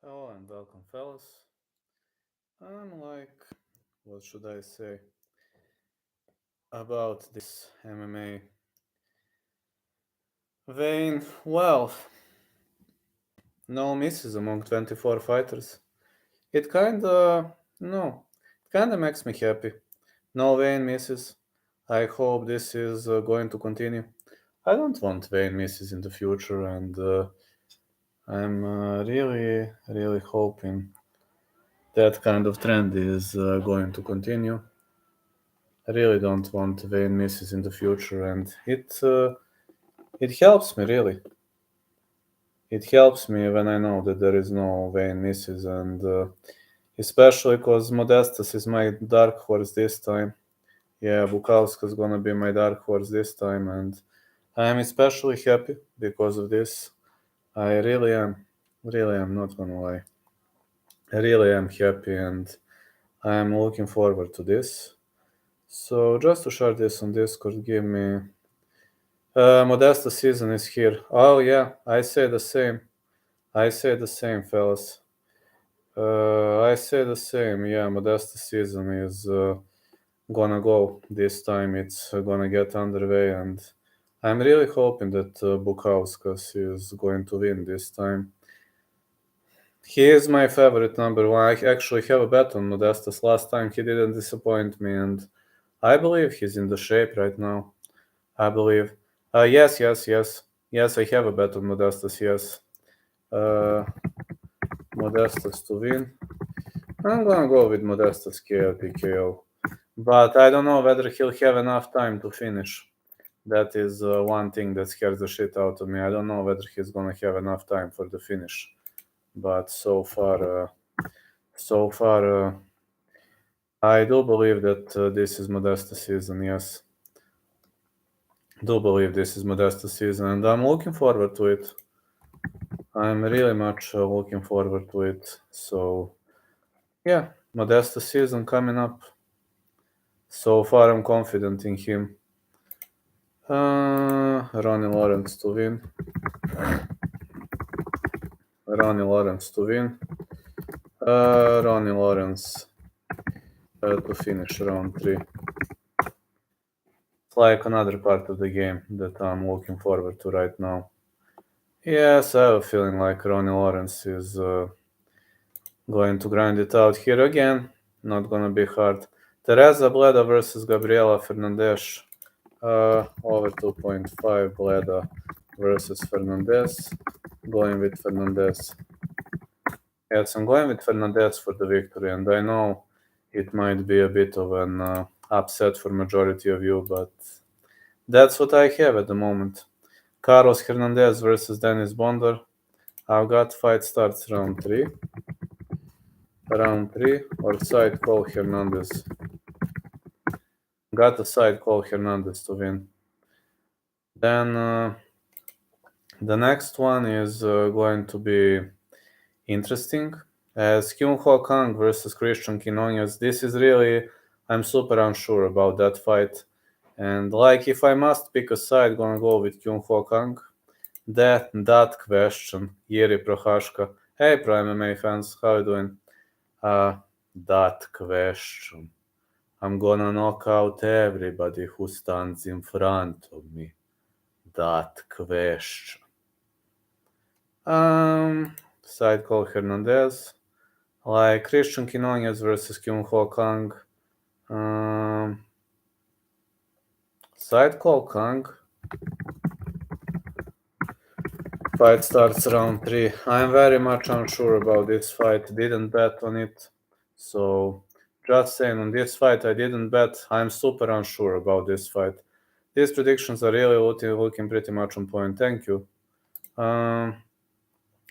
Hello and welcome, fellas. I'm what should I say about this MMA vein? Well, no misses among 24 fighters. It no, it kinda makes me happy. No Wayne misses. I hope this is going to continue. I don't want Wayne misses in the future, and I'm really hoping that kind of trend is going to continue. I really don't want Wayne misses in the future, and it helps me really. It helps me when I know that there is no Wayne misses, and especially because Modestas is my dark horse this time. Yeah, Bukowska's gonna be my dark horse this time, and I am especially happy because of this. I really am not gonna lie. I really am happy, and I am looking forward to this. So just to share this on Discord, give me Modesta season is here. Oh yeah, I say the same. I say the same, fellas. I say the same. Yeah, Modesta season is gonna go this time. It's gonna get underway, and I'm really hoping that Bukauskas is going to win this time. He is my favorite number one. I actually have a bet on Modestas. Last time he didn't disappoint me, and I believe he's in the shape right now. I believe. Yes. Yes, I have a bet on Modestas, yes. Modestas to win. I'm gonna go with Modestas KO PKO. But I don't know whether he'll have enough time to finish. That is one thing that scares the shit out of me. I don't know whether he's gonna have enough time for the finish. But so far, I do believe that this is Modesta season, yes. Do believe this is Modesta season, and I'm looking forward to it. I'm really much looking forward to it. So, yeah, Modesta season coming up. So far, I'm confident in him. Ronnie Lawrence to win. Ronnie Lawrence to win. Ronnie Lawrence to finish round 3. It's like another part of the game that I'm looking forward to right now. Yes, I have a feeling like Ronnie Lawrence is going to grind it out here again. Not gonna be hard. Teresa Bleda versus Gabriela Fernandez. Over 2.5 Bleda versus Fernandez. Going with Fernandez. Yes, I'm going with Fernandez for the victory, and I know it might be a bit of an upset for majority of you, but that's what I have at the moment. Carlos Hernandez versus Dennis Bondar. I've got fight starts round 3. Round 3 or side call Hernandez. Got a side call Hernandez to win. Then the next one is going to be interesting. As Kyung Ho Kang versus Christian Cannonier. This is really, I'm super unsure about that fight. And like, if I must pick a side, gonna go with Kyung Ho Kang. That question, Jiri Prohashka. Hey, Pro MMA fans, how you doing? That question. I'm gonna knock out everybody who stands in front of me. That question. Side call Hernandez. Like Christian Cannonier versus Kyung Ho Kang. Side call Kang. Fight starts round 3. I'm very much unsure about this fight. Didn't bet on it. So, just saying, on this fight I didn't bet. I'm super unsure about this fight. These predictions are really looking pretty much on point. Thank you.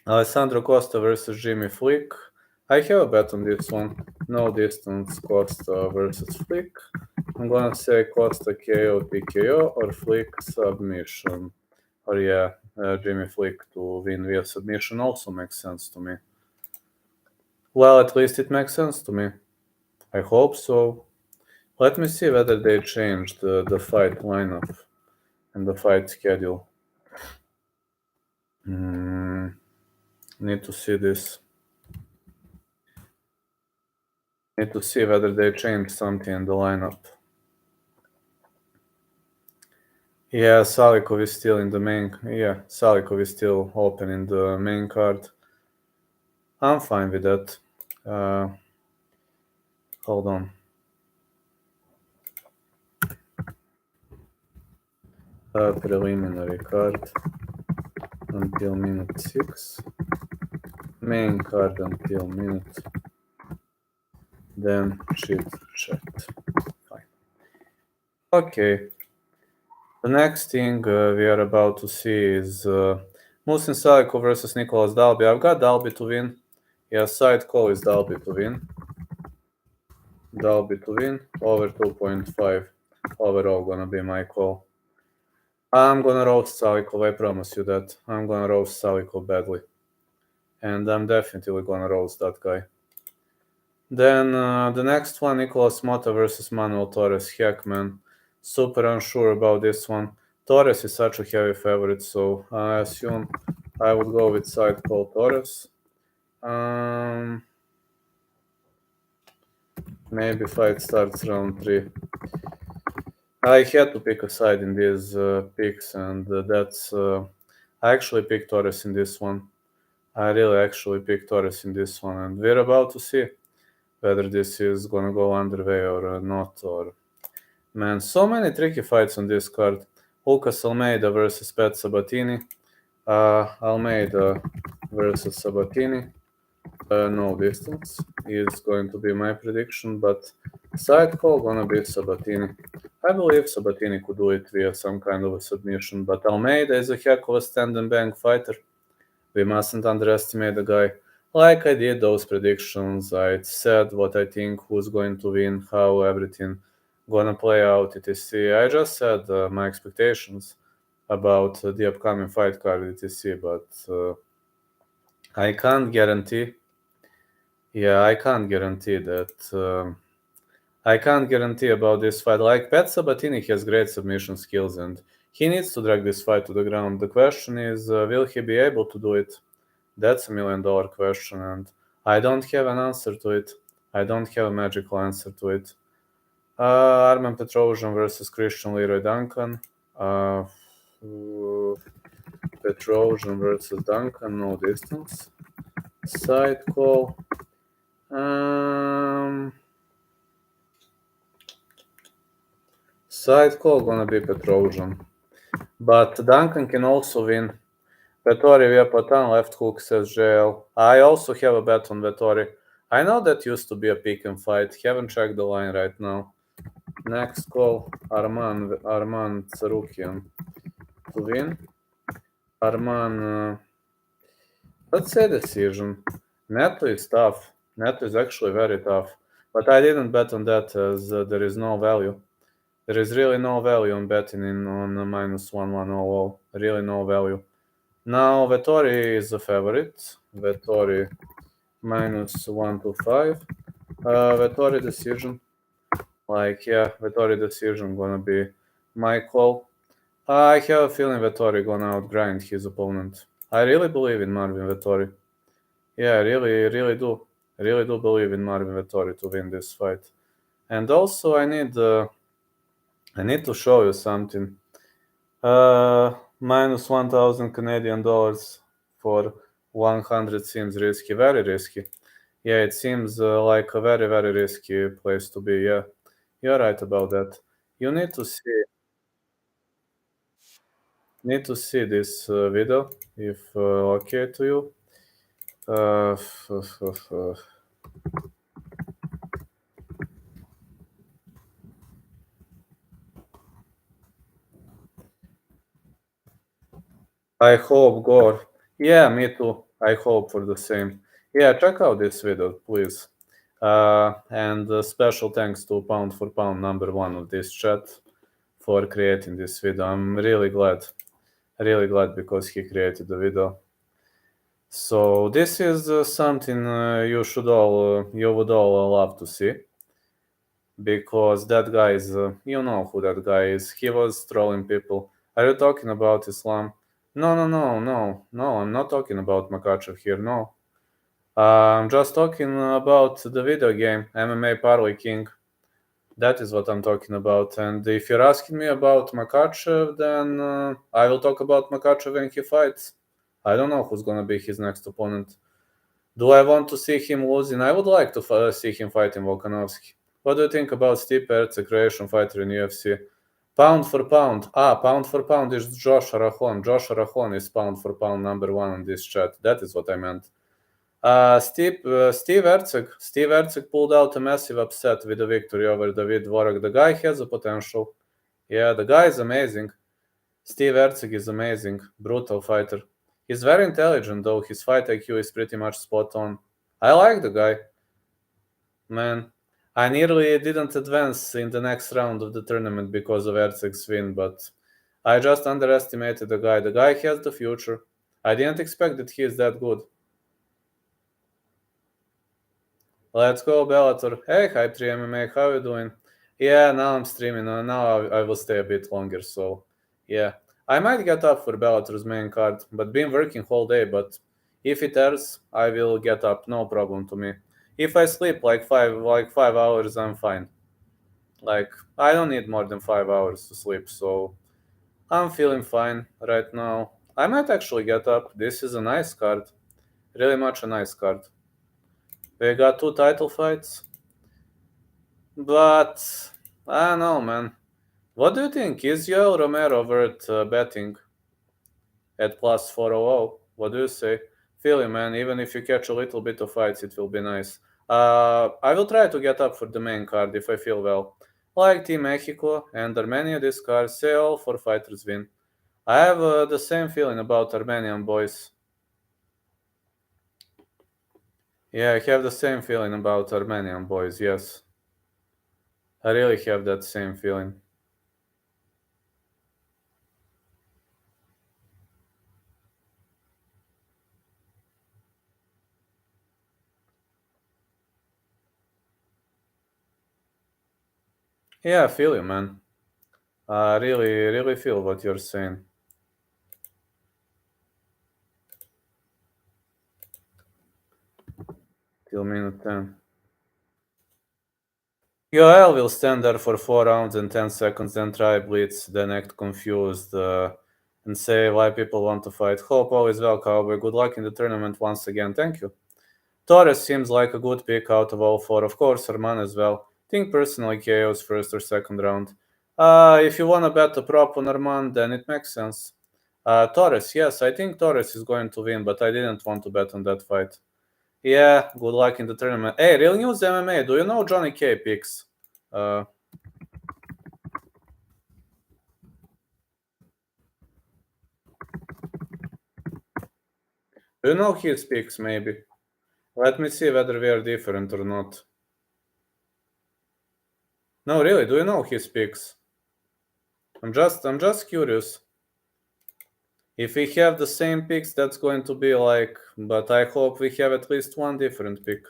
Alessandro Costa versus Jimmy Flick. I have a bet on this one. No distance, Costa versus Flick. I'm gonna say Costa KO PKO or Flick submission. Or yeah, Jimmy Flick to win via submission also makes sense to me. Well, at least it makes sense to me. I hope so. Let me see whether they changed the fight lineup and the fight schedule. Need to see this. Need to see whether they changed something in the lineup. Yeah, Salikov is still in the main. Yeah, Salikov is still open in the main card. I'm fine with that. Hold on. Preliminary card until minute 6. Main card until minute. Then Chit Chat. Fine. Okay. The next thing we are about to see is Musin Salikov versus Nicholas Dalby. I've got Dalby to win. Yeah, side call is Dalby to win. Dalby to win. Over 2.5. Overall gonna be my call. I'm gonna roast Salikov, I promise you that. I'm gonna roast Salikov badly. And I'm definitely gonna roast that guy. Then the next one, Nicolas Mota versus Manuel Torres. Heck, man. Super unsure about this one. Torres is such a heavy favorite, so I assume I would go with side call Torres. Maybe fight starts round 3. I had to pick a side in these picks, and that's... I actually picked Torres in this one. I really actually picked Torres in this one, and we're about to see whether this is gonna go underway or not. Or man, so many tricky fights on this card. Lucas Almeida versus Pat Sabatini. Almeida versus Sabatini. No distance is going to be my prediction, but side call gonna be Sabatini. I believe Sabatini could do it via some kind of a submission, but Almeida is a heck of a stand and bang fighter. We mustn't underestimate the guy. Like I did those predictions, I said what I think, who's going to win, how everything gonna play out, etc. I just said my expectations about the upcoming fight card, etc. But I can't guarantee. Yeah, I can't guarantee that. I can't guarantee about this fight. Like Pat Sabatini has great submission skills and he needs to drag this fight to the ground. The question is, will he be able to do it? That's $1 million question, and I don't have an answer to it. I don't have a magical answer to it. Armen Petrosian versus Christian Leroy Duncan. Petrosian versus Duncan, no distance. Side call. Side call gonna be Petrosian. But Duncan can also win. Vettori via Patan, left hook, says JL. I also have a bet on Vettori. I know that used to be a pick and fight. Haven't checked the line right now. Next call, Arman Tsarukian to win. Arman, let's say decision. Neto is tough. Neto is actually very tough. But I didn't bet on that as there is no value. There is really no value on betting on -1100. Really no value. Now Vettori is a favorite. Vettori -125. Vettori decision. Vettori decision gonna be my call. I have a feeling Vettori gonna outgrind his opponent. I really believe in Marvin Vettori. Yeah, I really do. I really do believe in Marvin Vettori to win this fight. And also, I need to show you something. -1,000 Canadian dollars for 100 seems risky, very risky. Yeah, it seems like a very, very risky place to be. Yeah, you're right about that. You need to see this video if okay to you. I hope Gore. Yeah, me too. I hope for the same. Yeah, check out this video, please. And special thanks to Pound for Pound #1 of this chat for creating this video. I'm really glad because he created the video. So this is something you would all love to see, because that guy is, you know who that guy is. He was trolling people. Are you talking about Islam? No. I'm not talking about Makachev here. No. I'm just talking about the video game, MMA Parley King. That is what I'm talking about. And if you're asking me about Makhachev, then I will talk about Makhachev when he fights. I don't know who's gonna be his next opponent. Do I want to see him losing? I would like to see him fighting Volkanovski. What do you think about Stipe Erceg, Croatian fighter in UFC? Pound for pound. Pound for pound is Josh Arahon. Josh Arahon is pound for pound number one on this chat. That is what I meant. Steve Erceg. Steve Erceg pulled out a massive upset with a victory over David Dvorak. The guy has a potential. Yeah, the guy is amazing. Steve Erceg is amazing. Brutal fighter. He's very intelligent, though. His fight IQ is pretty much spot on. I like the guy. Man, I nearly didn't advance in the next round of the tournament because of Erceg's win, but I just underestimated the guy. The guy has the future. I didn't expect that he is that good. Let's go, Bellator. Hey, Hype3 MMA, how you doing? Yeah, now I'm streaming. Now I will stay a bit longer, so yeah. I might get up for Bellator's main card, but been working whole day, but if it airs, I will get up, no problem to me. If I sleep like 5 hours, I'm fine. Like, I don't need more than 5 hours to sleep, so I'm feeling fine right now. I might actually get up. This is a nice card. Really much a nice card. We got 2 title fights. But I don't know, man. What do you think? Is Yoel Romero worth betting at plus 400? What do you say? Feel it, man. Even if you catch a little bit of fights, it will be nice. I will try to get up for the main card if I feel well. Like Team Mexico and Armenia, this card say all 4 fighters win. I have the same feeling about Armenian boys. Yeah, I have the same feeling about Armenian boys, yes. I really have that same feeling. Yeah, I feel you, man. I really feel what you're saying. Till minute 10. Yoel will stand there for 4 rounds and 10 seconds, then try blitz, then act confused, and say why people want to fight. Hope all is well, Cowboy. Good luck in the tournament once again. Thank you. Torres seems like a good pick out of all 4. Of course, Herman as well. Think personally KO's first or second round. If you want to bet a prop on Herman, then it makes sense. Torres, yes, I think Torres is going to win, but I didn't want to bet on that fight. Yeah, good luck in the tournament. Hey, Real News MMA, do you know Johnny K picks? Do you know his picks, maybe? Let me see whether we are different or not. No, really, do you know his picks? I'm just curious. If we have the same picks, that's going to be like, but I hope we have at least one different pick.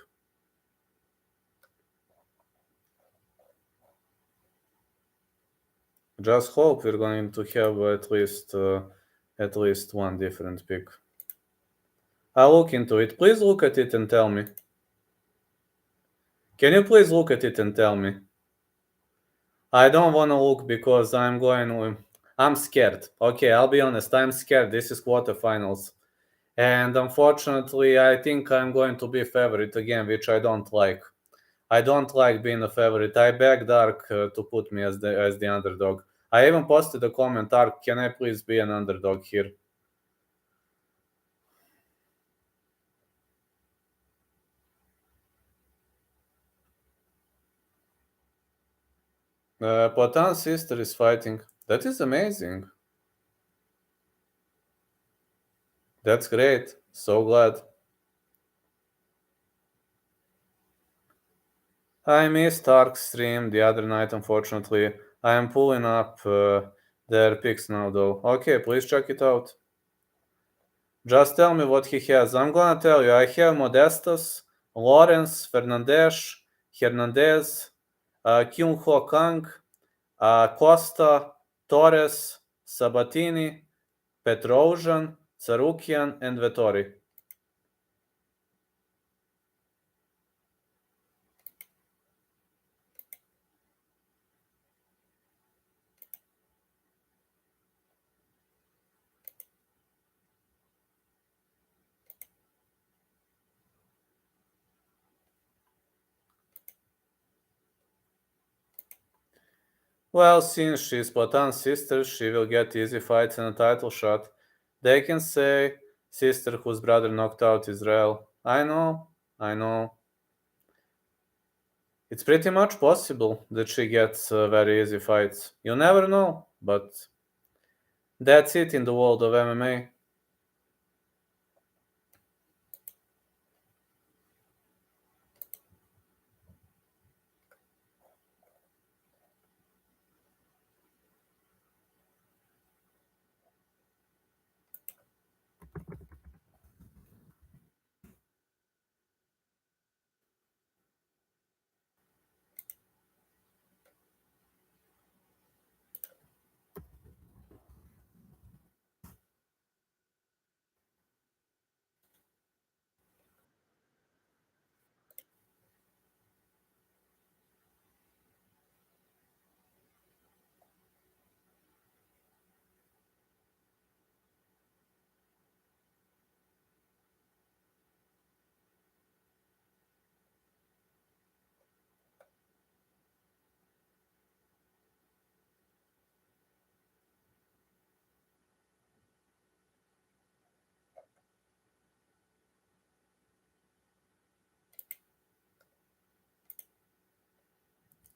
Just hope we're going to have at least one different pick. I'll look into it. Please look at it and tell me. Can you please look at it and tell me? I don't want to look because I'm scared. Okay, I'll be honest. I'm scared. This is quarterfinals. And unfortunately, I think I'm going to be favorite again, which I don't like. I don't like being a favorite. I beg Dark to put me as the underdog. I even posted a comment, Dark, can I please be an underdog here? Platan's sister is fighting. That is amazing. That's great. So glad. I missed Dark's stream the other night, unfortunately. I am pulling up their picks now, though. Okay, please check it out. Just tell me what he has. I'm gonna tell you. I have Modestas, Lawrence, Hernandez, Kyung Ho Kang, Costa, Torres, Sabatini, Petrosian, Tsarukian, and Vettori. Well, since she's Platon's sister, she will get easy fights and a title shot. They can say sister whose brother knocked out Israel. I know. It's pretty much possible that she gets very easy fights. You never know, but that's it in the world of MMA.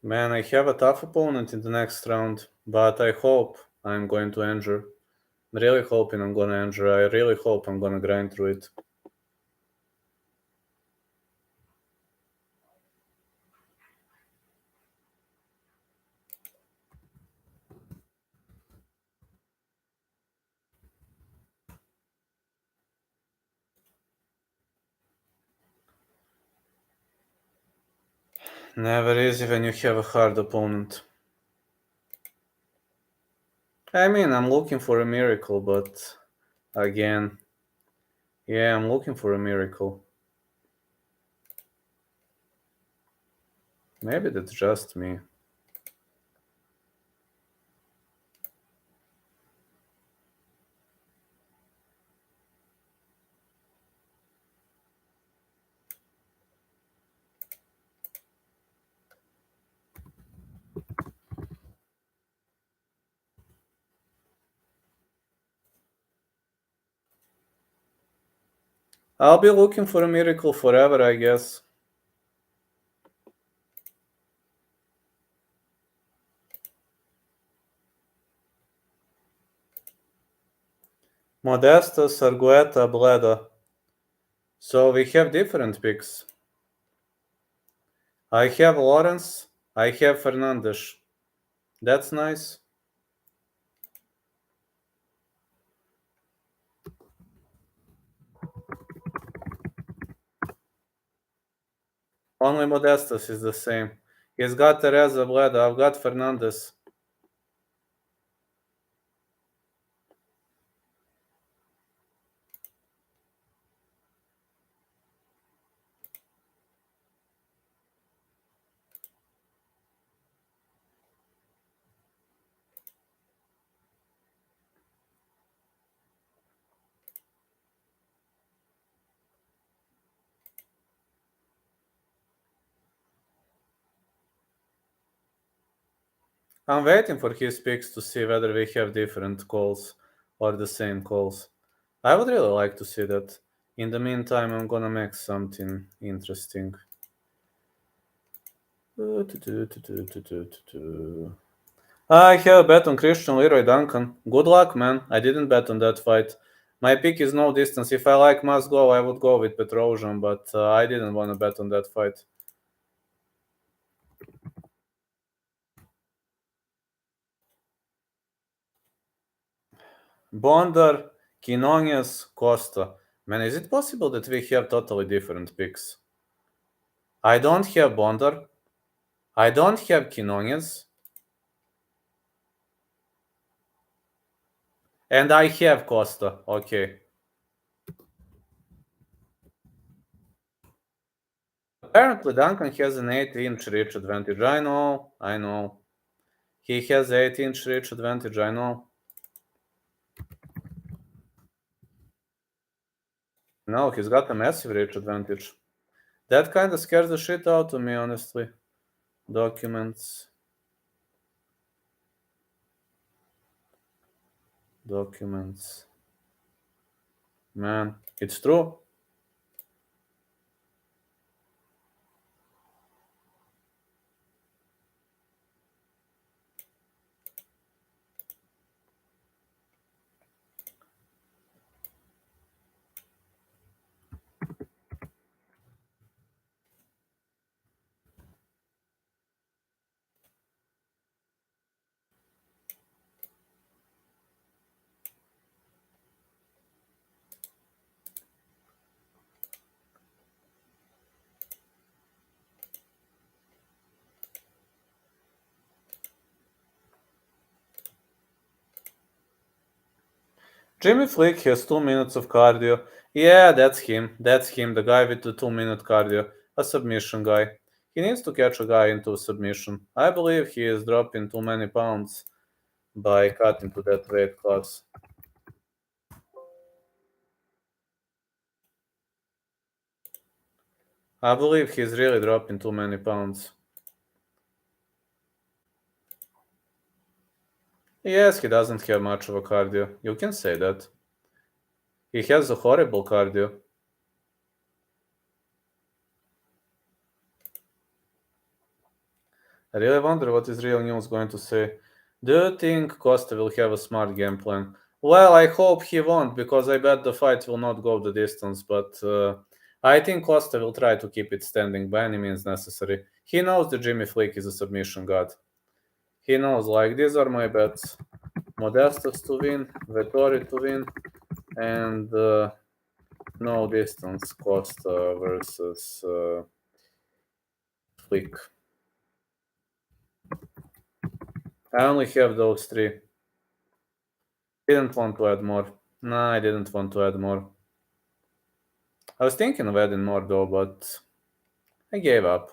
Man, I have a tough opponent in the next round, but I hope I'm going to injure. I'm really hoping I'm gonna injure. I really hope I'm gonna grind through it. Never easy when you have a hard opponent. I mean, I'm looking for a miracle, but again, yeah, I'm looking for a miracle. Maybe that's just me. I'll be looking for a miracle forever, I guess. Modesta, Sargueta, Bleda. So we have different picks. I have Lawrence, I have Fernandes. That's nice. Only Modestas is the same. He's got Teresa Bleda, I've got Fernandes. I'm waiting for his picks to see whether we have different calls or the same calls. I would really like to see that. In the meantime, I'm gonna make something interesting. I have a bet on Christian Leroy Duncan. Good luck, man. I didn't bet on that fight. My pick is no distance. If I like must go, I would go with Petrosian, but I didn't want to bet on that fight. Bondar, Quinones, Costa. Man, is it possible that we have totally different picks? I don't have Bondar. I don't have Quinones. And I have Costa. Okay. Apparently, Duncan has an 8-inch reach advantage. I know. He has 8-inch reach advantage, I know. No, he's got a massive reach advantage. That kind of scares the shit out of me, honestly. Documents. Documents. Man, it's true. Jimmy Flick has 2 minutes of cardio. Yeah, that's him. That's him, the guy with the 2-minute cardio. A submission guy. He needs to catch a guy into a submission. I believe he is dropping too many pounds by cutting to that weight class. I believe he's really dropping too many pounds. Yes, he doesn't have much of a cardio. You can say that. He has a horrible cardio. I really wonder what is Real News going to say. Do you think Costa will have a smart game plan? Well, I hope he won't, because I bet the fight will not go the distance, but I think Costa will try to keep it standing by any means necessary. He knows that Jimmy Flick is a submission god. He knows, like, these are my bets. Modestus to win, Vettori to win, and no distance Costa versus Flick. I only have those three. Didn't want to add more. No, I didn't want to add more. I was thinking of adding more though, but I gave up.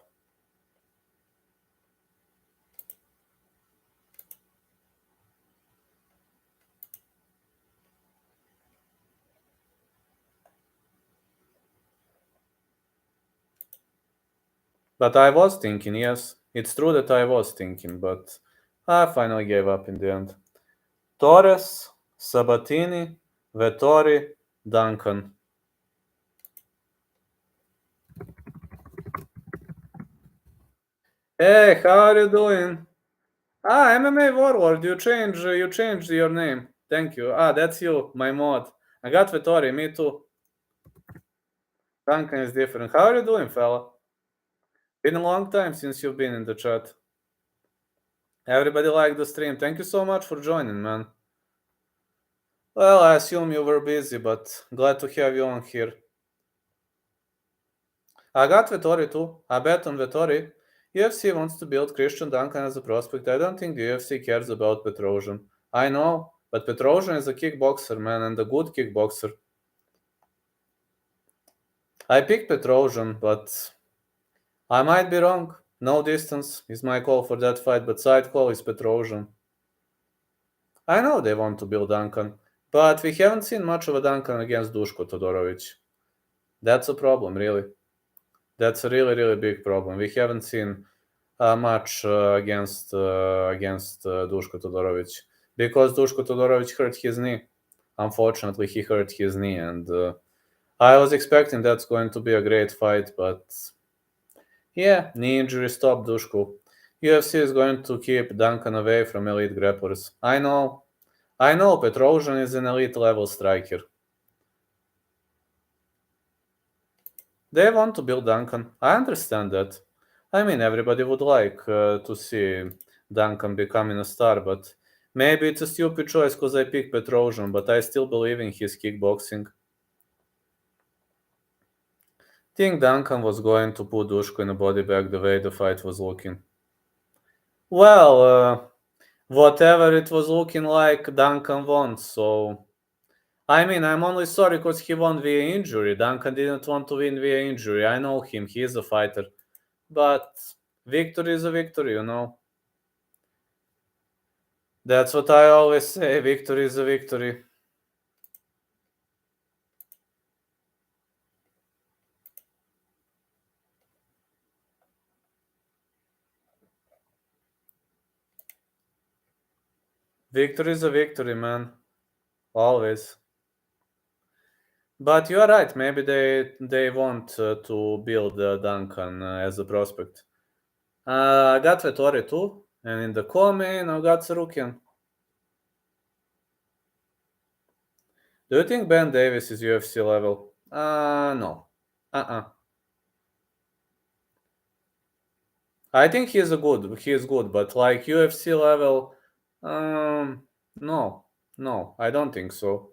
But I was thinking, yes. It's true that I was thinking, but I finally gave up in the end. Torres, Sabatini, Vettori, Duncan. Hey, how are you doing? Ah, MMA Warlord, you changed your name. Thank you. Ah, that's you, my mod. I got Vettori, me too. Duncan is different. How are you doing, fella? Been a long time since you've been in the chat. Everybody liked the stream. Thank you so much for joining, man. Well, I assume you were busy, but glad to have you on here. I got Vettori too. I bet on Vettori. UFC wants to build Christian Duncan as a prospect. I don't think the UFC cares about Petrosian. I know, but Petrosian is a kickboxer, man, and a good kickboxer. I picked Petrosian, but I might be wrong. No distance is my call for that fight, but side call is Petrosian. I know they want to build Duncan, but we haven't seen much of a Duncan against Duško Todorovic. That's a problem, really. That's a really, really big problem. We haven't seen much against Duško Todorovic because Duško Todorovic hurt his knee. Unfortunately, he hurt his knee, and I was expecting that's going to be a great fight, but yeah, knee injury stopped Duško. UFC is going to keep Duncan away from elite grapplers. I know Petrosian is an elite level striker. They want to build Duncan. I understand that. I mean, everybody would like to see Duncan becoming a star, but maybe it's a stupid choice because I picked Petrosian, but I still believe in his kickboxing. Think Duncan was going to put Duško in a body bag the way the fight was looking. Well, whatever it was looking like, Duncan won, so... I mean, I'm only sorry because he won via injury. Duncan didn't want to win via injury. I know him, he is a fighter. But victory is a victory, you know. That's what I always say, victory is a victory. Victory is a victory, man. always. But you are right. Maybe they want to build Duncan as a prospect. I got Vettori too, and in the co-main I got Sarukian. Do you think Ben Davis is UFC level? No. I think he is good, but like UFC level, no, no, I don't think so.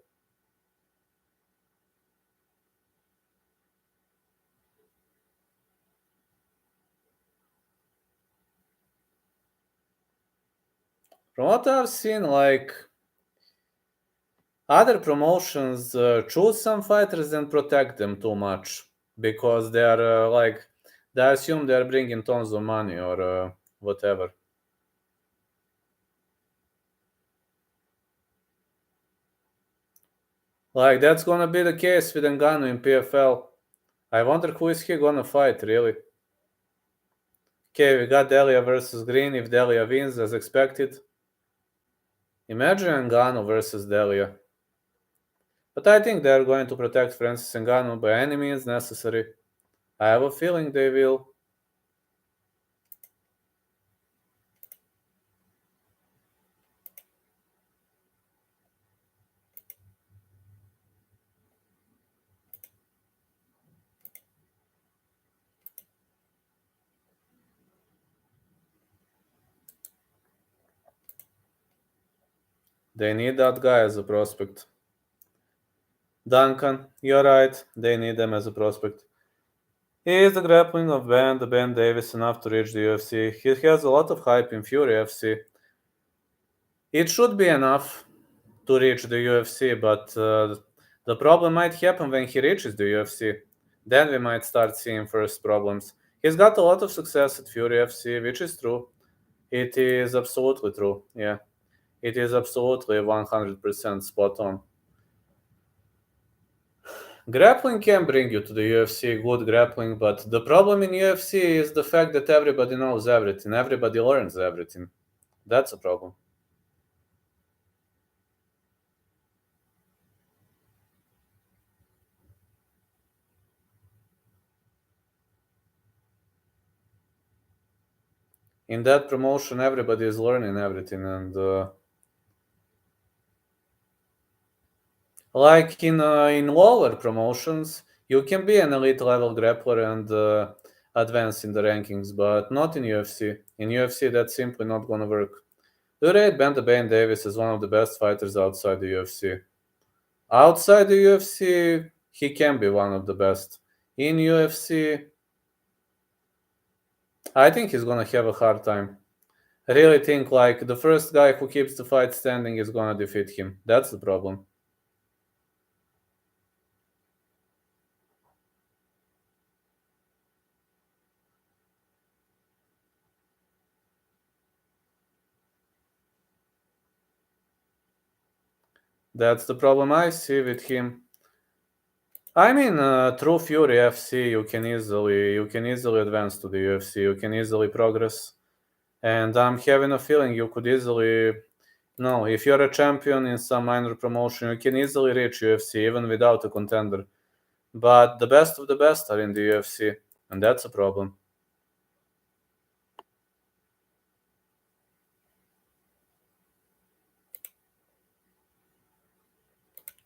From what I've seen, like other promotions choose some fighters and protect them too much because they are they assume they are bringing tons of money or whatever. Like that's gonna be the case with Ngannou in PFL. I wonder who is he gonna fight really. Okay, we got Delia versus Green. If Delia wins as expected, imagine Ngannou versus Delia. But I think they're going to protect Francis Ngannou by any means necessary. I have a feeling they will. They need that guy as a prospect. Duncan, you're right. They need him as a prospect. Is the grappling of Ben Davis enough to reach the UFC? He has a lot of hype in Fury FC. It should be enough to reach the UFC, but the problem might happen when he reaches the UFC. Then we might start seeing first problems. He's got a lot of success at Fury FC, which is true. It is absolutely true. Yeah, it is absolutely 100% spot on. Grappling can bring you to the UFC, good grappling, but the problem in UFC is the fact that everybody knows everything, everybody learns everything. That's a problem. In that promotion, everybody is learning everything, and like in lower promotions, you can be an elite level grappler and advance in the rankings, but not in UFC. In UFC, that's simply not gonna work. Do you rate Ben the Bane Davis as one of the best fighters outside the UFC? Outside the UFC, he can be one of the best. In UFC, I think he's gonna have a hard time. I really think like the first guy who keeps the fight standing is gonna defeat him. That's the problem. That's the problem I see with him. I mean, through Fury FC, you can easily advance to the UFC. You can easily progress, and I'm having a feeling you could easily. No, if you're a champion in some minor promotion, you can easily reach UFC even without a contender. But the best of the best are in the UFC, and that's a problem.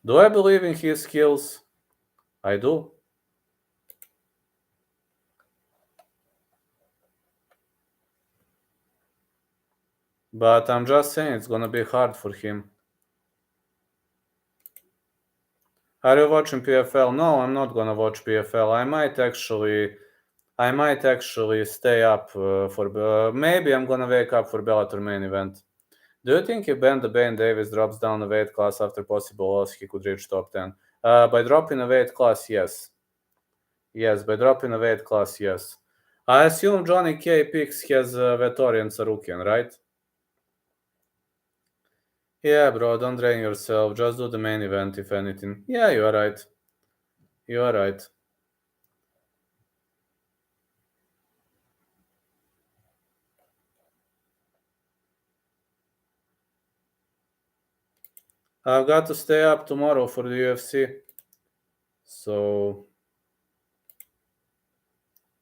Do I believe in his skills? I do. But I'm just saying it's gonna be hard for him. Are you watching PFL? No, I'm not gonna watch PFL. I might actually stay up for. Maybe I'm gonna wake up for Bellator main event. Do you think if Ben the Bane Davis drops down a weight class after possible loss, he could reach top 10? By dropping a weight class, yes. Yes, by dropping a weight class, yes. I assume Johnny K picks has Vettori and Sarukian, right? Yeah, bro, don't drain yourself. Just do the main event, if anything. Yeah, you are right. You are right. I've got to stay up tomorrow for the UFC. So,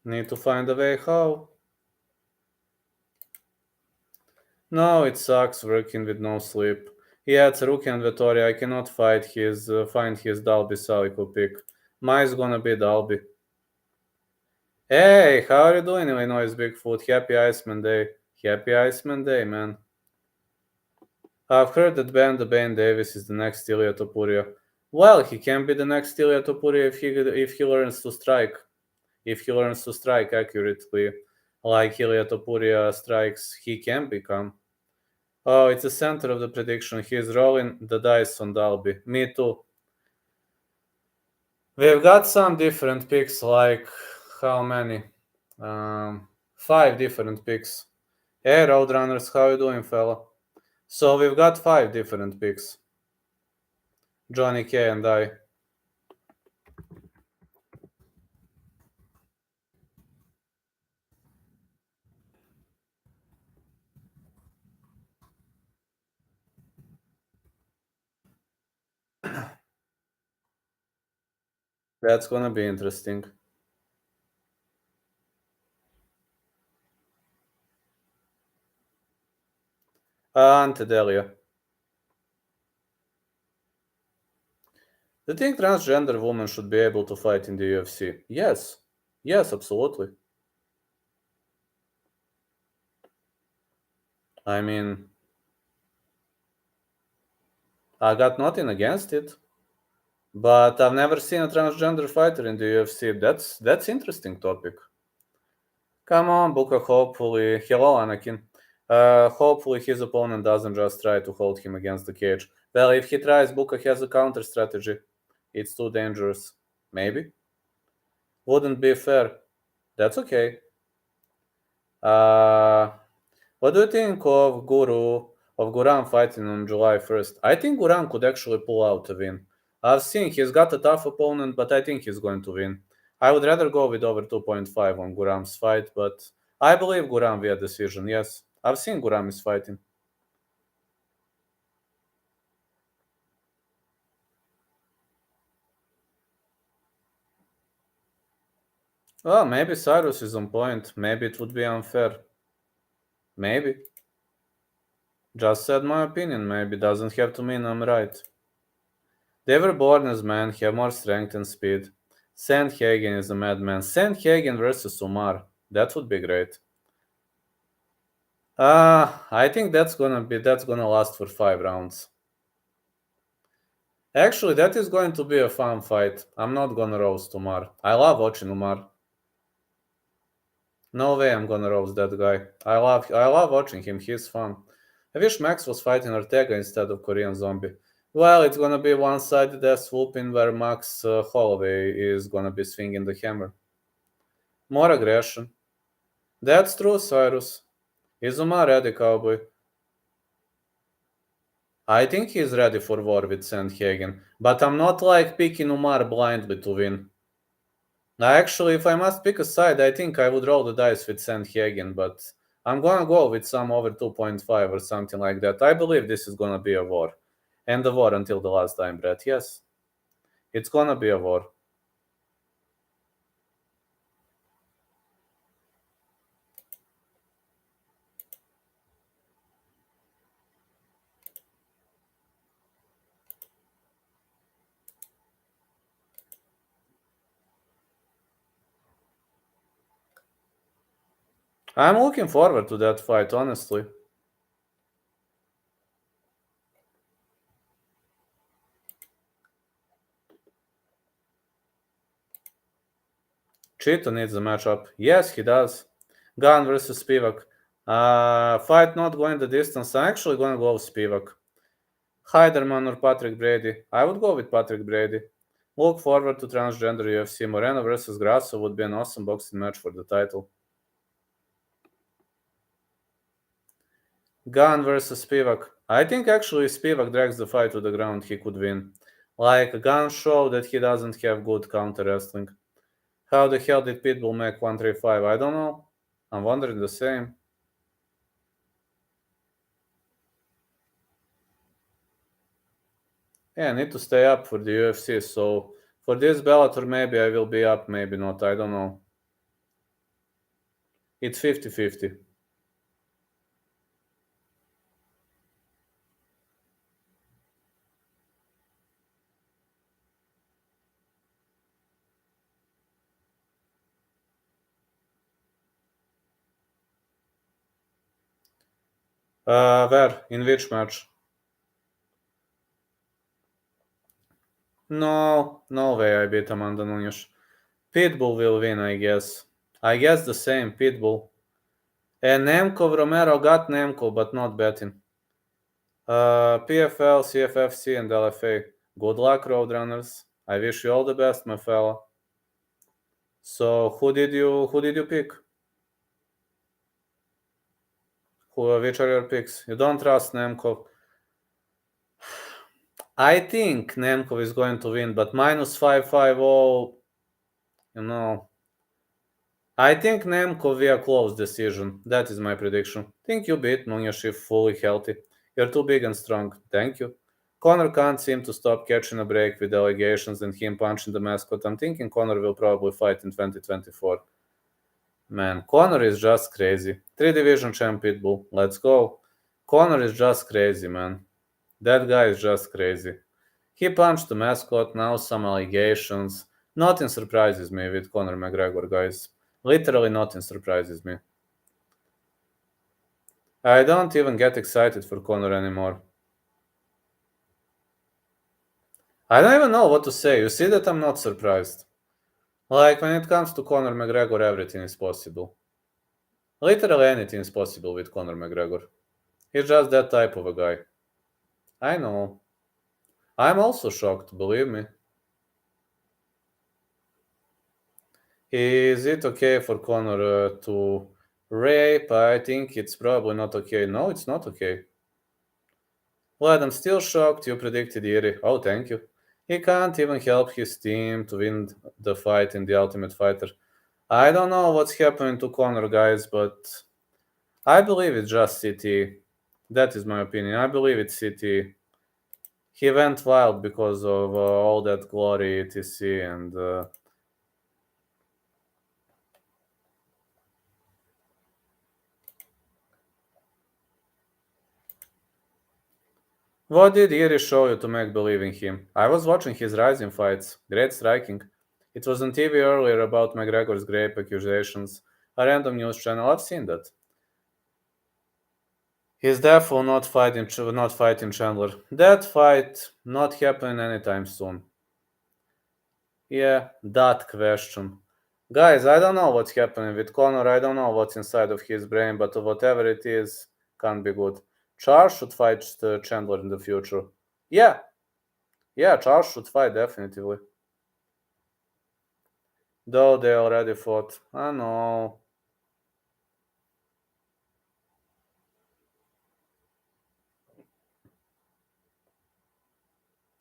need to find a way how. No, it sucks working with no sleep. Yeah, it's Rookie and Vettori. I cannot find his Dalby Salico pick. Mine's gonna be Dalby. Hey, how are you doing, Illinois Bigfoot? Happy Iceman Day. Happy Iceman Day, man. I've heard that Ben the Bane Davis is the next Ilya Topuria. Well, he can be the next Ilya Topuria if he learns to strike. If he learns to strike accurately, like Ilya Topuria strikes, he can become. Oh, it's the center of the prediction. He's rolling the dice on Dalby. Me too. We've got some different picks, like how many? Five different picks. Hey, Roadrunners, how you doing, fella? So we've got five different picks. Johnny K and I. That's gonna be interesting. Antedelia. Do you think transgender women should be able to fight in the UFC? Yes. Yes, absolutely. I mean, I got nothing against it, but I've never seen a transgender fighter in the UFC. That's interesting topic. Come on, Buka. Hopefully, hello, Anakin. Hopefully his opponent doesn't just try to hold him against the cage. Well, if he tries, Buka has a counter strategy. It's too dangerous. Maybe. Wouldn't be fair. That's okay. Uh, what do you think of Guram fighting on July 1st? I think Guram could actually pull out a win. I've seen he's got a tough opponent, but I think he's going to win. I would rather go with over 2.5 on Guram's fight, but I believe Guram via decision, yes. I've seen Guram is fighting. Well, maybe Cyrus is on point. Maybe it would be unfair. Maybe. Just said my opinion, maybe. Doesn't have to mean I'm right. They were born as men, have more strength and speed. Sandhagen is a madman. Sandhagen versus Umar. That would be great. I think that's gonna last for 5 rounds. Actually, that is going to be a fun fight. I'm not gonna roast Umar. I love watching Umar. No way I'm gonna roast that guy. I love watching him. He's fun. I wish Max was fighting Ortega instead of Korean Zombie. Well, it's gonna be one-sided ass whooping where Max Holloway is gonna be swinging the hammer. More aggression. That's true, Cyrus. Is Umar ready, cowboy? I think he's ready for war with Sandhagen, but I'm not like picking Umar blindly to win. Actually, if I must pick a side, I think I would roll the dice with Sandhagen, but I'm gonna go with some over 2.5 or something like that. I believe this is gonna be a war. And a war until the last time, Brett. Yes, it's gonna be a war. I'm looking forward to that fight, honestly. Cheetah needs a matchup. Yes, he does. Gun versus Spivak. Fight not going the distance. I'm actually gonna go with Spivak. Heiderman or Patrick Brady. I would go with Patrick Brady. Look forward to transgender UFC. Moreno versus Grasso would be an awesome boxing match for the title. Gun versus Spivak. I think actually Spivak drags the fight to the ground, he could win. Like, Gun showed that he doesn't have good counter wrestling. How the hell did Pitbull make 135? I don't know. I'm wondering the same. Yeah, I need to stay up for the UFC. So for this Bellator, maybe I will be up, maybe not. I don't know. It's 50-50. Where? In which match? No, no way I beat Amanda Nunes. Pitbull will win, I guess. I guess the same, Pitbull. And Nemkov Romero got Nemkov, but not betting. PFL, CFFC, and LFA. Good luck, Roadrunners. I wish you all the best, my fella. So, who did you pick? Which are your picks? You don't trust Nemkov. I think Nemkov is going to win, but minus 550, you know. I think Nemkov via close decision. That is my prediction. Think you beat Nunes if fully healthy. You're too big and strong. Thank you. Conor can't seem to stop catching a break with allegations and him punching the mascot. I'm thinking Conor will probably fight in 2024. Man, Conor is just crazy. 3 division champ Pitbull. Let's go. Conor is just crazy, man. That guy is just crazy. He punched the mascot, now some allegations. Nothing surprises me with Conor McGregor, guys. Literally nothing surprises me. I don't even get excited for Conor anymore. I don't even know what to say. You see that I'm not surprised. Like, when it comes to Conor McGregor, everything is possible. Literally anything is possible with Conor McGregor. He's just that type of a guy. I know. I'm also shocked, believe me. Is it okay for Conor to rape? I think it's probably not okay. No, it's not okay. Vlad, I'm still shocked you predicted Iri. Oh, thank you. He can't even help his team to win the fight in the Ultimate Fighter. I don't know what's happening to Conor, guys, but I believe it's just CT. That is my opinion. I believe it's CT. He went wild because of all that glory, etc. And what did Iri show you to make believe in him? I was watching his rising fights. Great striking. It was on TV earlier about McGregor's grape accusations. A random news channel. I've seen that. He's therefore not fighting Chandler. That fight not happening anytime soon. Yeah, that question. Guys, I don't know what's happening with Conor. I don't know what's inside of his brain, but whatever it is, can't be good. Charles should fight Chandler in the future. Yeah, yeah, Charles should fight definitively. Though they already fought. I know.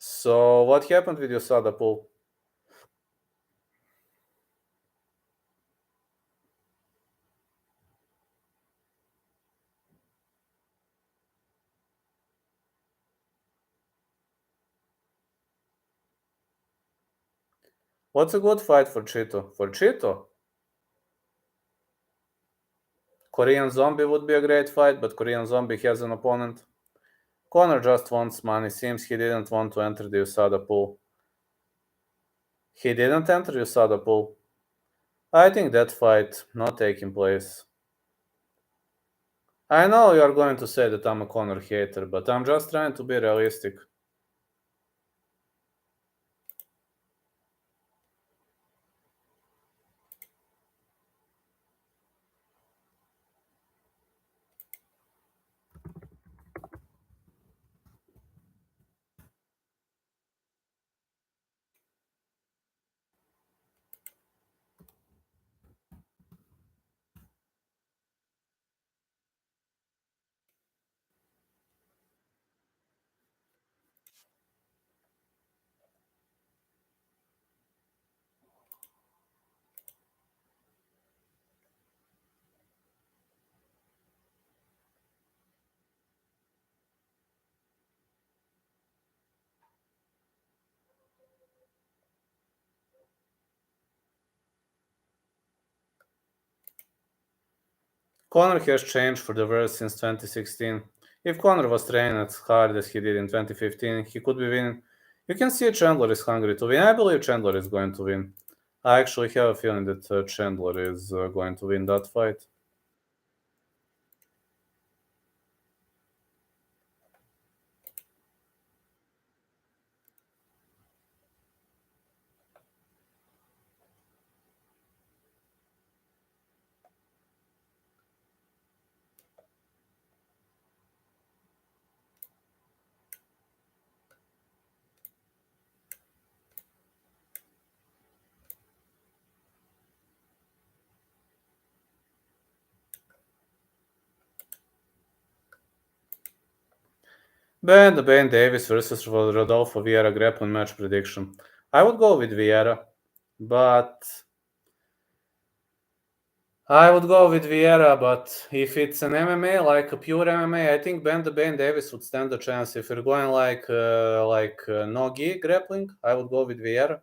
So, what happened with USADA pool? What's a good fight for Chito? For Chito? Korean Zombie would be a great fight, but Korean Zombie has an opponent. Conor just wants money. Seems he didn't want to enter the USADA pool. He didn't enter USADA pool. I think that fight not taking place. I know you are going to say that I'm a Conor hater, but I'm just trying to be realistic. Conor has changed for the worse since 2016. If Conor was training as hard as he did in 2015, he could be winning. You can see Chandler is hungry to win. I believe Chandler is going to win. I actually have a feeling that Chandler is going to win that fight. Ben Davis versus Rodolfo Vieira grappling match prediction. I would go with Vieira, but if it's an MMA, like a pure MMA, I think Ben Davis would stand a chance. If you're going no gi grappling, I would go with Vieira.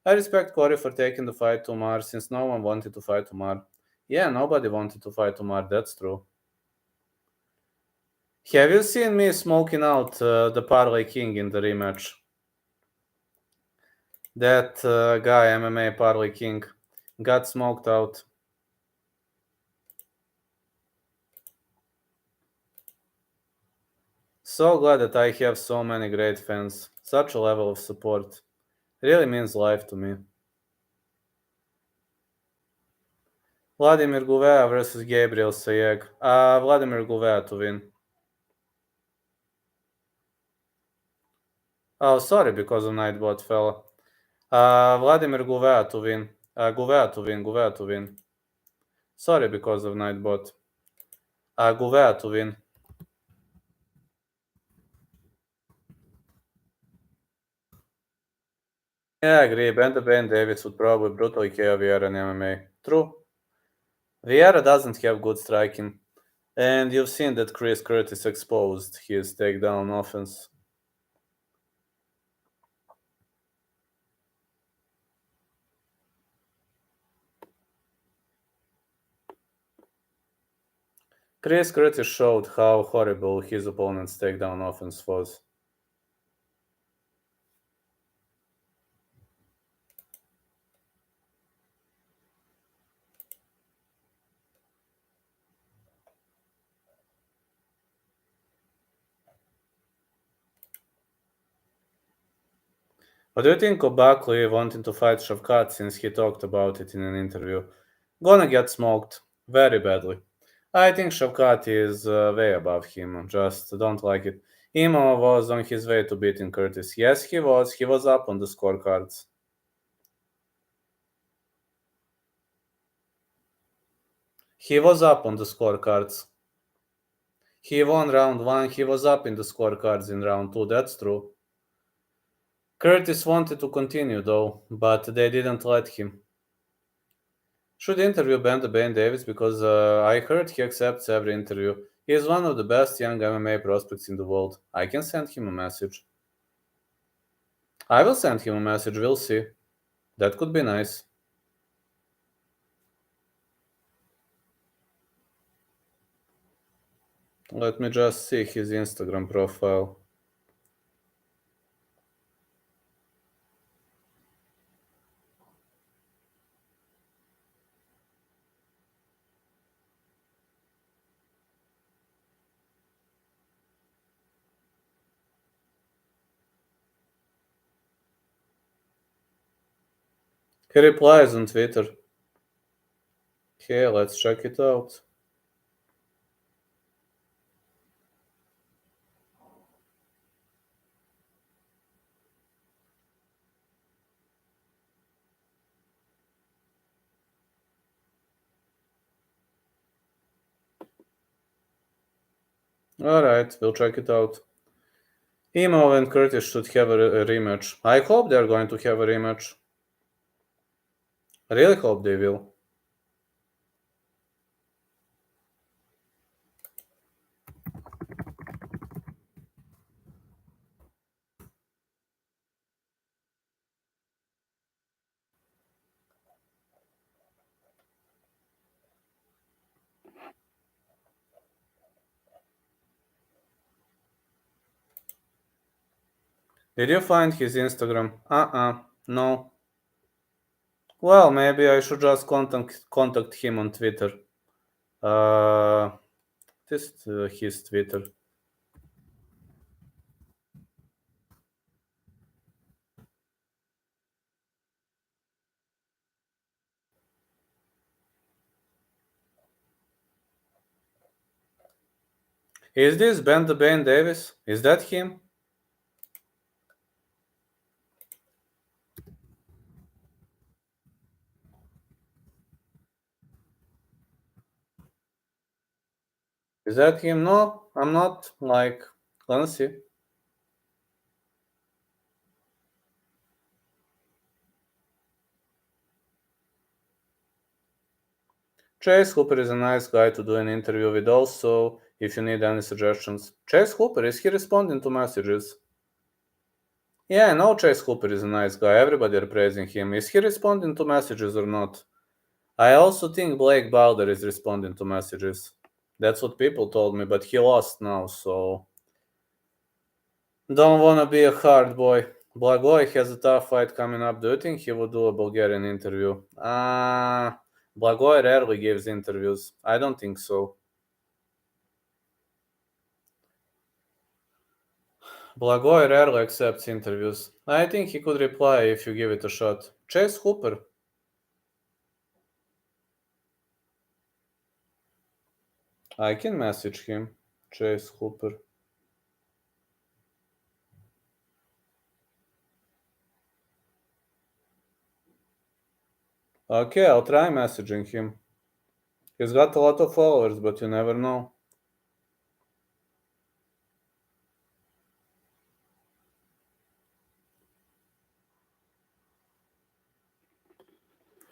I respect Corey for taking the fight to Umar since no one wanted to fight Umar. Yeah, nobody wanted to fight Umar, that's true. Have you seen me smoking out the Parlay King in the rematch? That guy, MMA Parlay King, got smoked out. So glad that I have so many great fans. Such a level of support. Really means life to me. Vladimir Guvea versus Gabriel Sayeg. Vladimir Guvea to win. Oh, sorry, because of Nightbot fella. Vladimir Guvea to win. Guvea to win. Sorry, because of Nightbot. Guvea to win. Yeah, I agree. Ben Davis would probably brutally KO Vieira in MMA. True. Vieira doesn't have good striking. And you've seen that Chris Curtis exposed his takedown offense. Chris Curtis showed how horrible his opponent's takedown offense was. What do you think of Buckley wanting to fight Shavkat since he talked about it in an interview? Gonna get smoked very badly. I think Shavkat is way above him, just don't like it. Imo was on his way to beating Curtis. Yes, he was. He was up on the scorecards. He was up on the scorecards. He won round one. He was up in the scorecards in round two. That's true. Curtis wanted to continue though, but they didn't let him. Should interview Ben Davis because I heard he accepts every interview. He is one of the best young MMA prospects in the world. I can send him a message. I will send him a message, we'll see. That could be nice. Let me just see his Instagram profile. He replies on Twitter. Okay, let's check it out. Alright, we'll check it out. Emo and Curtis should have a rematch. I hope they're going to have a rematch. I really hope they will. Did you find his Instagram? No. Well, maybe I should just contact him on Twitter. This his Twitter. Is this Ben the Bane Davis? Is that him? Is that him? No, I'm not. Like, let's see. Chase Hooper is a nice guy to do an interview with also, if you need any suggestions. Chase Hooper, is he responding to messages? Yeah, I know Chase Hooper is a nice guy. Everybody are praising him. Is he responding to messages or not? I also think Blake Balder is responding to messages. That's what people told me, but he lost now, so... Don't wanna be a hard boy. Blagoy has a tough fight coming up. Do you think he would do a Bulgarian interview? Blagoy rarely gives interviews. I don't think so. Blagoy rarely accepts interviews. I think he could reply if you give it a shot. Chase Hooper. I can message him. Chase Hooper. Okay, I'll try messaging him. He's got a lot of followers, but you never know.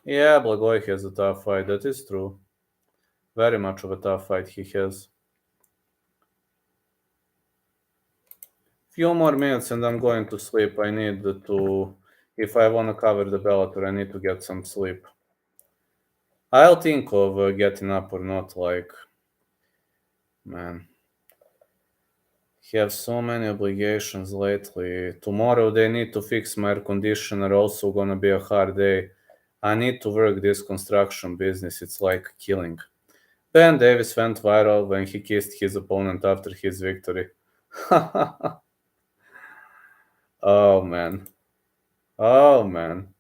Yeah, Blagoy has a tough fight. That is true. Very much of a tough fight he has. Few more minutes and I'm going to sleep. I need to, if I want to cover the Bellator, I need to get some sleep. I'll think of getting up or not, like, man. Have so many obligations lately. Tomorrow they need to fix my air conditioner, also gonna be a hard day. I need to work this construction business, it's like killing. Ben Davis went viral when he kissed his opponent after his victory. Oh man. Oh man.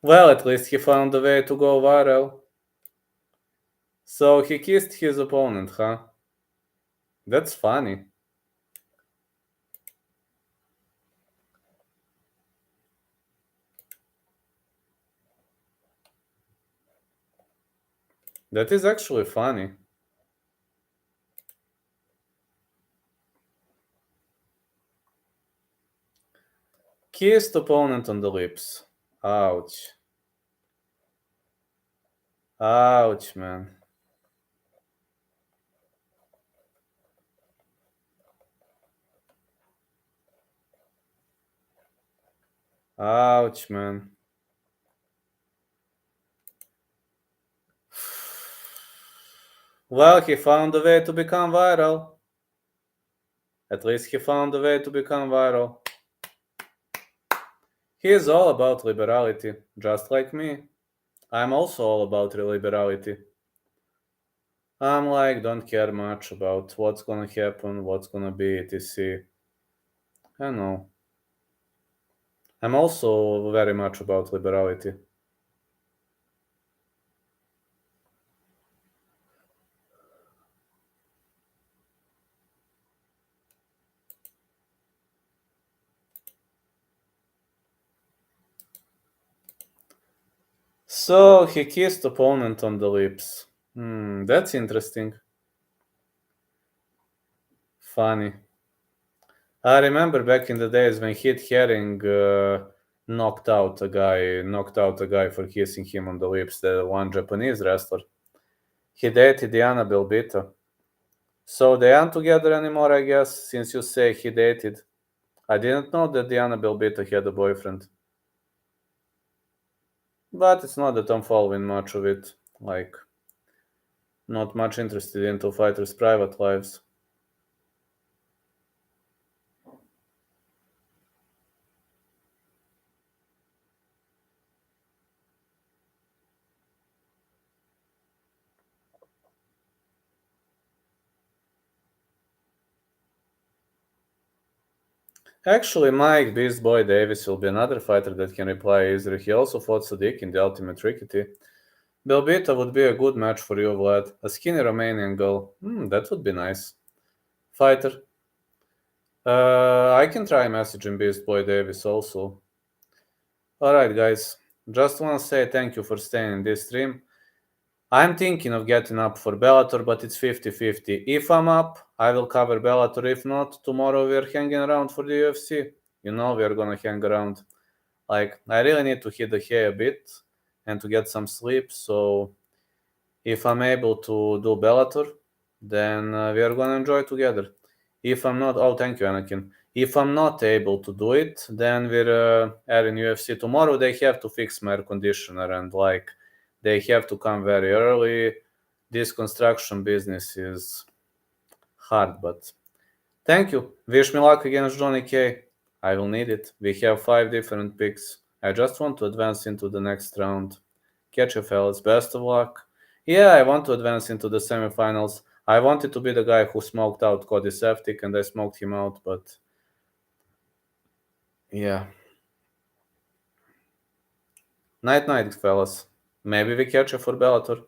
Well, at least he found a way to go viral. So he kissed his opponent, huh? That's funny. That is actually funny. Kissed opponent on the lips. Ouch. Ouch, man. Ouch, man. Well, he found a way to become viral. At least he found a way to become viral. He is all about liberality, just like me. I'm also all about liberality. I'm like, don't care much about what's gonna happen, what's gonna be, etc. I know. I'm also very much about liberality. So he kissed opponent on the lips. That's interesting. Funny. I remember back in the days when Heath Herring knocked out a guy for kissing him on the lips, the one Japanese wrestler. He dated Diana Belbita. So they aren't together anymore, I guess, since you say he dated. I didn't know that Diana Belbita had a boyfriend. But it's not that I'm following much of it. Like, not much interested into fighters' private lives. Actually, Mike Beast Boy Davis will be another fighter that can reply easily. He also fought Sadiq in the Ultimate Rickety. Belbita would be a good match for you, Vlad. A skinny Romanian girl. That would be nice. Fighter. I can try messaging Beast Boy Davis also. Alright, guys. Just want to say thank you for staying in this stream. I'm thinking of getting up for Bellator, but it's 50-50. If I'm up, I will cover Bellator. If not, tomorrow we're hanging around for the UFC. You know we're gonna hang around. Like, I really need to hit the hay a bit and to get some sleep, so if I'm able to do Bellator, then we are gonna enjoy together. If I'm not, oh, thank you, Anakin. If I'm not able to do it, then we're airing UFC tomorrow. They have to fix my air conditioner and like they have to come very early. This construction business is hard, but thank you. Wish me luck against Johnny K. I will need it. We have 5 different picks. I just want to advance into the next round. Catch you, fellas. Best of luck. Yeah, I want to advance into the semifinals. I wanted to be the guy who smoked out Cody Seftic, and I smoked him out, but yeah. Night, night, fellas. Maybe we catch you for Bellator.